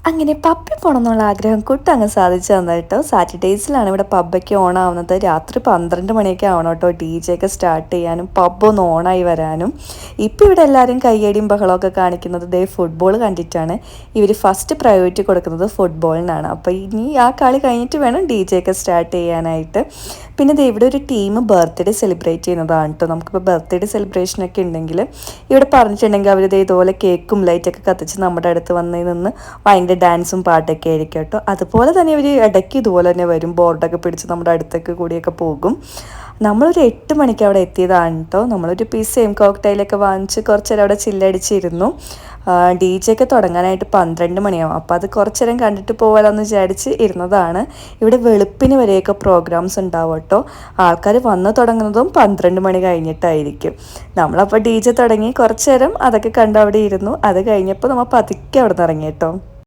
അങ്ങനെ പബ്ബിൽ പോകണം എന്നുള്ള ആഗ്രഹം കുട്ടങ്ങ് സാധിച്ചു തന്നു കേട്ടോ. സാറ്റർഡേയ്സിലാണ് ഇവിടെ പബ്ബൊക്കെ ഓൺ ആവുന്നത്. രാത്രി 12 മണിയൊക്കെ ആവണം കേട്ടോ ഡി ജെ ഒക്കെ സ്റ്റാർട്ട് ചെയ്യാനും പബ്ബൊന്ന് ഓണായി വരാനും. ഇപ്പോൾ ഇവിടെ എല്ലാവരും കയ്യടിയും ബഹളമൊക്കെ കാണിക്കുന്നത് ഫുട്ബോൾ കണ്ടിട്ടാണ്. ഇവർ ഫസ്റ്റ് പ്രയോറിറ്റി കൊടുക്കുന്നത് ഫുട്ബോളിനാണ്. അപ്പോൾ ഇനി ആ കളി കഴിഞ്ഞിട്ട് വേണം ഡി ജെ ഒക്കെ സ്റ്റാർട്ട് ചെയ്യാനായിട്ട്. പിന്നെ ഇവിടെ ഒരു ടീം ബർത്ത്ഡേ സെലിബ്രേറ്റ് ചെയ്യുന്നതാണ് കേട്ടോ. നമുക്കിപ്പോൾ ബർത്ത്ഡേ സെലിബ്രേഷനൊക്കെ ഉണ്ടെങ്കിൽ ഇവിടെ പറഞ്ഞിട്ടുണ്ടെങ്കിൽ അവർ ഇതുപോലെ കേക്കും ലൈറ്റൊക്കെ കത്തിച്ച് നമ്മുടെ അടുത്ത് വന്ന് നിന്ന് ഭയങ്കര ഡാൻസും പാട്ടൊക്കെ ആയിരിക്കും കേട്ടോ. അതുപോലെ തന്നെ ഇവർ ഇടയ്ക്ക് ഇതുപോലെ തന്നെ വരും, ബോർഡൊക്കെ പിടിച്ച് നമ്മുടെ അടുത്തേക്ക് കൂടിയൊക്കെ പോകും. നമ്മളൊരു 8 മണിക്ക് അവിടെ എത്തിയതാണ് കേട്ടോ. നമ്മളൊരു പിസ്സയും കോക്ടെയിലൊക്കെ വാങ്ങിച്ച് കുറച്ച് നേരം അവിടെ ചില്ലടിച്ചിരുന്നു. ഡി ജെ ഒക്കെ തുടങ്ങാനായിട്ട് 12 മണിയാവും. അപ്പോൾ അത് കുറച്ച് നേരം കണ്ടിട്ട് പോകാമെന്ന് വിചാരിച്ച് ഇരുന്നതാണ്. ഇവിടെ വെളുപ്പിന് വരെയൊക്കെ പ്രോഗ്രാംസ് ഉണ്ടാവും കേട്ടോ. ആൾക്കാർ വന്ന് തുടങ്ങുന്നതും 12 മണി കഴിഞ്ഞിട്ടായിരിക്കും. നമ്മളപ്പോൾ ഡി ജെ തുടങ്ങി കുറച്ച് നേരം അതൊക്കെ കണ്ട് അവിടെ ഇരുന്നു. അത് കഴിഞ്ഞപ്പോൾ നമ്മൾ പതുക്കെ അവിടെ നിന്ന് ഇറങ്ങി കേട്ടോ.